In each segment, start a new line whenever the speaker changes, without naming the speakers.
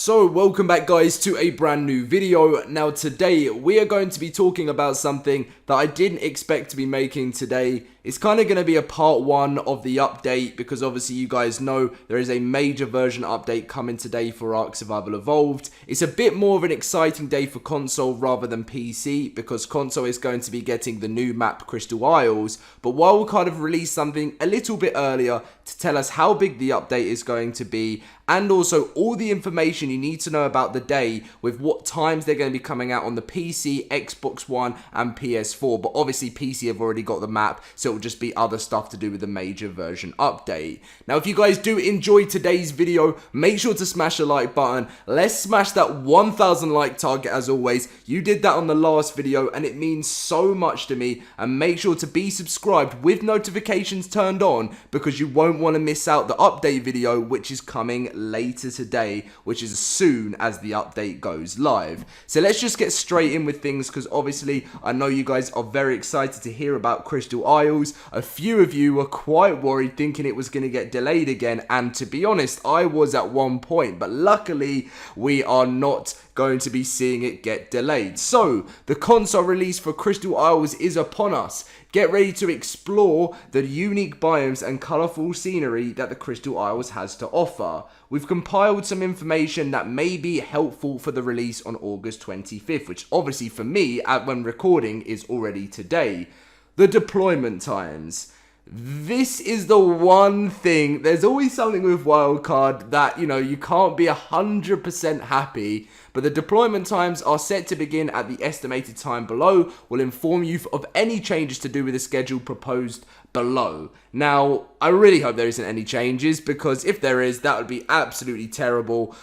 So welcome back guys to a brand new video. Now today we are going to be talking about something that I didn't expect to be making today. It's kind of going to be a part 1 of the update because obviously you guys know there is a major version update coming today for Ark Survival Evolved. It's a bit more of an exciting day for console rather than PC because console is going to be getting the new map Crystal Isles, but Wildcard have released something a little bit earlier to tell us how big the update is going to be and also all the information you need to know about the day with what times they're going to be coming out on the PC, Xbox One and PS4. But obviously PC have already got the map, so it will just be other stuff to do with the major version update. Now if you guys do enjoy today's video, make sure to smash the like button. Let's smash that 1,000 like target as always. You did that on the last video and it means so much to me. And make sure to be subscribed with notifications turned on because you won't want to miss out the update video which is coming later today, which is as soon as the update goes live. So let's just get straight in with things because obviously I know you guys are very excited to hear about Crystal Isles. A few of you were quite worried thinking it was going to get delayed again, and to be honest I was at one point, but luckily we are not going to be seeing it get delayed. So the console release for Crystal Isles is upon us. Get ready to explore the unique biomes and colourful scenery that the Crystal Isles has to offer. We've compiled some information that may be helpful for the release on August 25th, which obviously for me, when recording, is already today. The deployment times. This is the one thing, there's always something with Wildcard that, you know, you can't be 100% happy, but the deployment times are set to begin at the estimated time below. We'll inform you of any changes to do with the schedule proposed below. Now, I really hope there isn't any changes because if there is, that would be absolutely terrible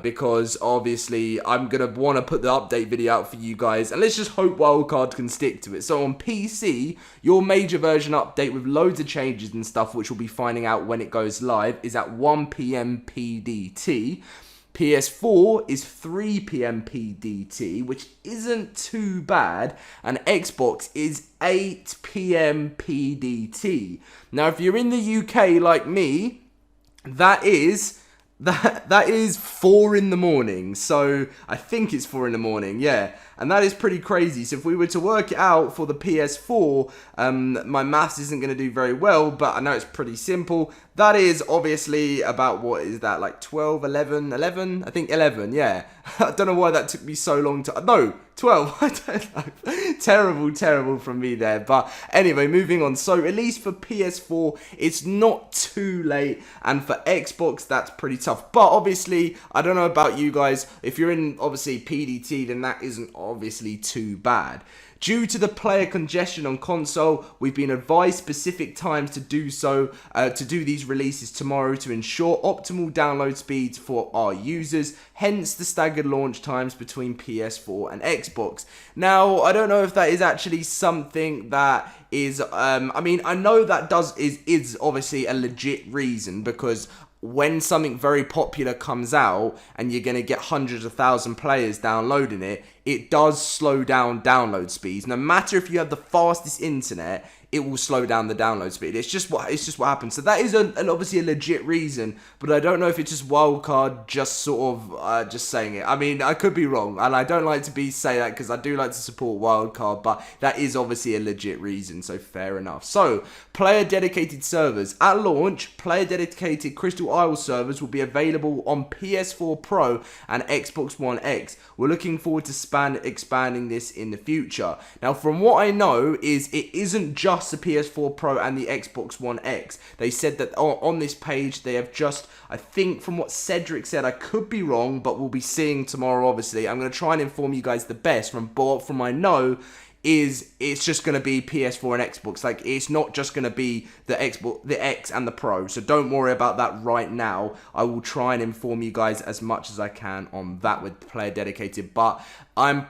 because obviously I'm going to want to put the update video out for you guys and let's just hope Wildcard can stick to it. So on PC, your major version update with loads of changes and stuff which we'll be finding out when it goes live is at 1 PM PDT. PS4 is 3 PM PDT, which isn't too bad, and Xbox is 8 PM PDT. Now, if you're in the UK like me, that is 4 in the morning. So I think it's 4 in the morning, yeah. And that is pretty crazy. So if we were to work it out for the PS4, my maths isn't going to do very well, but I know it's pretty simple. That is obviously about, what is that, like 12, 11, I think 11, yeah. I don't know why that took me so long to, no, 12, I don't know. Terrible from me there. But anyway, moving on. So at least for PS4, it's not too late. And for Xbox, that's pretty tough. But obviously, I don't know about you guys. If you're in, obviously, PDT, then that isn't obviously too bad. Due to the player congestion on console, we've been advised specific times to do so, to do these releases tomorrow to ensure optimal download speeds for our users, hence the staggered launch times between PS4 and Xbox. Now, I don't know if that is actually something that is, I mean, I know that is obviously a legit reason because when something very popular comes out and you're going to get hundreds of thousands players downloading it, it does slow down download speeds. No matter if you have the fastest internet, it will slow down the download speed. It's just what happens. So that is obviously a legit reason, but I don't know if it's just Wildcard just sort of just saying it. I mean, I could be wrong, and I don't like to say that because I do like to support Wildcard, but that is obviously a legit reason, so fair enough. So, player dedicated servers. At launch, player dedicated Crystal Isles servers will be available on PS4 Pro and Xbox One X. We're looking forward to expanding this in the future. Now, from what I know is it isn't just the PS4 Pro and the Xbox One X. They said that on this page they have just, I think from what Cedric said, I could be wrong, but we'll be seeing tomorrow obviously. I'm going to try and inform you guys the best from I know is it's just going to be PS4 and Xbox. Like, it's not just going to be the Xbox, the X and the Pro. So don't worry about that right now. I will try and inform you guys as much as I can on that with player dedicated. But I'm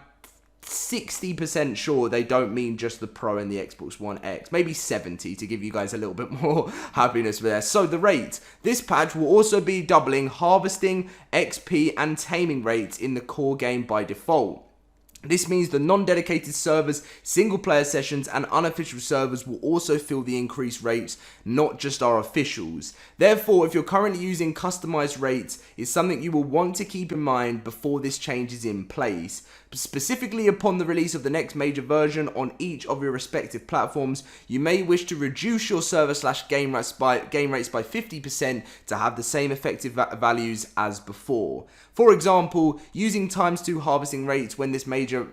60% sure they don't mean just the Pro and the Xbox One X. Maybe 70 to give you guys a little bit more happiness there. So the rate. This patch will also be doubling harvesting, XP and taming rates in the core game by default. This means the non-dedicated servers, single-player sessions, and unofficial servers will also feel the increased rates, not just our officials. Therefore, if you're currently using customized rates, it's something you will want to keep in mind before this change is in place. Specifically, upon the release of the next major version on each of your respective platforms, you may wish to reduce your server/game rates by 50% to have the same effective values as before. For example, using ×2 harvesting rates when this major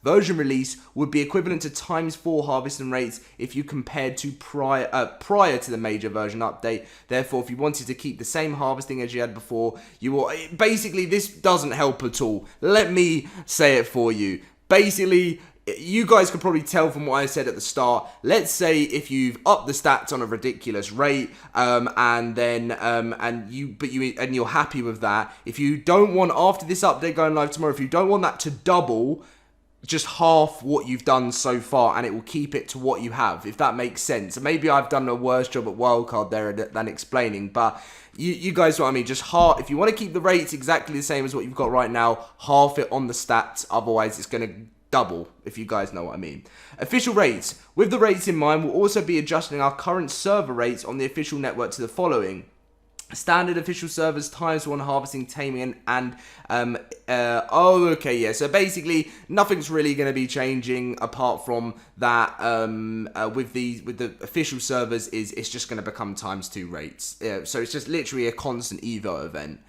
version release would be equivalent to ×4 harvesting rates if you compared to prior to the major version update. Therefore, if you wanted to keep the same harvesting as you had before, you will basically, this doesn't help at all. Let me say it for you. Basically, you guys could probably tell from what I said at the start. Let's say if you've upped the stats on a ridiculous rate, and you're happy with that. If you don't want, after this update going live tomorrow, if you don't want that to double, just half what you've done so far, and it will keep it to what you have, if that makes sense. Maybe I've done a worse job at wildcard there than explaining, but you guys know what I mean. Just half, if you want to keep the rates exactly the same as what you've got right now, half it on the stats. Otherwise, it's going to double, if you guys know what I mean. Official rates. With the rates in mind, we'll also be adjusting our current server rates on the official network to the following: standard official servers, ×1 harvesting, taming, and so basically nothing's really going to be changing apart from that. With the official servers, it's just going to become ×2 rates. So it's just literally a constant Evo event.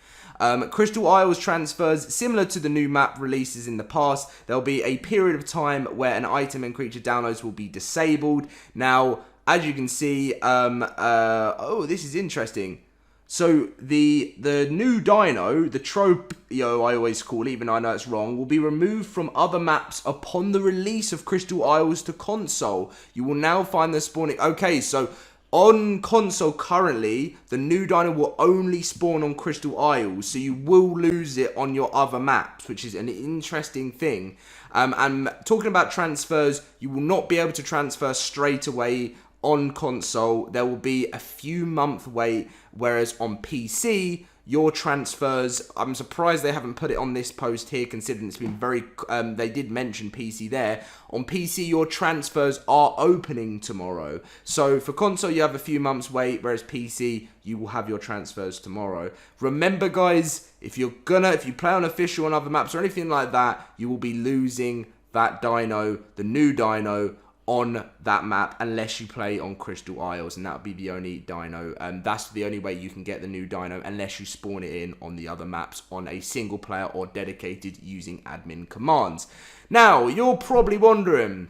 Crystal Isles transfers, similar to the new map releases in the past, there'll be a period of time where an item and creature downloads will be disabled. Now, as you can see, this is interesting. So the new dino, the Tropio I always call it, even though I know it's wrong, will be removed from other maps upon the release of Crystal Isles to console. You will now find the spawning. Okay, so on console currently, the new dino will only spawn on Crystal Isles, so you will lose it on your other maps, which is an interesting thing. And talking about transfers, you will not be able to transfer straight away on console. There will be a few month wait, whereas on PC, your transfers, I'm surprised they haven't put it on this post here, considering it's been very, they did mention PC there. On PC, your transfers are opening tomorrow. So for console, you have a few months wait, whereas PC, you will have your transfers tomorrow. Remember, guys, if you play on official on other maps or anything like that, you will be losing that dino, the new dino, on that map unless you play on Crystal Isles, and that would be the only dino. That's the only way you can get the new dino, unless you spawn it in on the other maps on a single player or dedicated using admin commands. Now, you're probably wondering,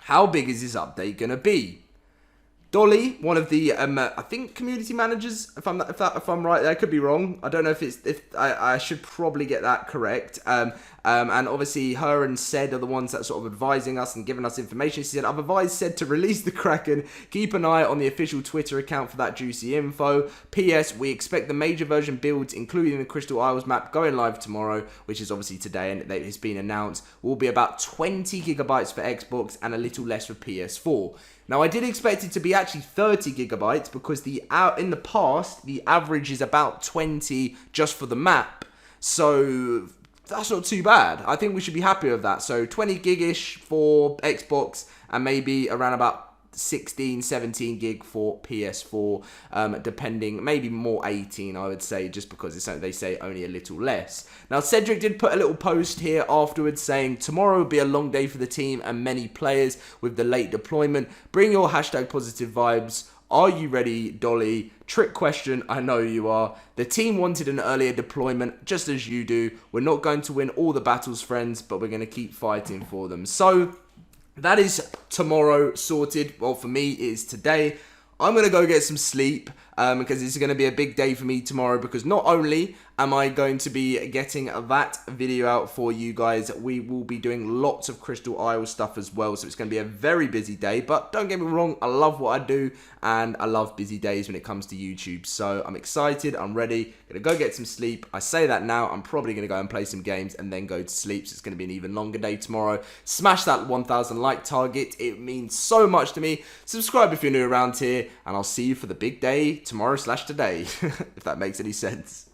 how big is this update going to be? Dolly, one of the I think community managers, if I'm right, I could be wrong. I don't know if I should probably get that correct. And obviously her and Sed are the ones that sort of advising us and giving us information. She said, I've advised Sed to release the Kraken. Keep an eye on the official Twitter account for that juicy info. P.S. We expect the major version builds, including the Crystal Isles map, going live tomorrow, which is obviously today, and it's been announced, will be about 20 gigabytes for Xbox and a little less for PS4. Now, I did expect it to be actually 30 gigabytes because in the past, the average is about 20 just for the map. So that's not too bad. I think we should be happy with that. So 20 gig-ish for Xbox and maybe around about 16, 17 gig for PS4, depending, maybe more 18, I would say, just because they say only a little less. Now, Cedric did put a little post here afterwards saying, tomorrow will be a long day for the team and many players with the late deployment. Bring your #positive vibes. Are you ready, Dolly? Trick question, I know you are. The team wanted an earlier deployment, just as you do. We're not going to win all the battles, friends, but we're going to keep fighting for them. So that is tomorrow sorted. Well, for me, it is today. I'm going to go get some sleep because it's going to be a big day for me tomorrow, because not only am I going to be getting that video out for you guys, we will be doing lots of Crystal Isle stuff as well, so it's going to be a very busy day. But don't get me wrong, I love what I do, and I love busy days when it comes to YouTube. So I'm excited, I'm ready, going to go get some sleep. I say that now, I'm probably going to go and play some games and then go to sleep, so it's going to be an even longer day tomorrow. Smash that 1,000 like target, it means so much to me. Subscribe if you're new around here, and I'll see you for the big day tomorrow/today, if that makes any sense.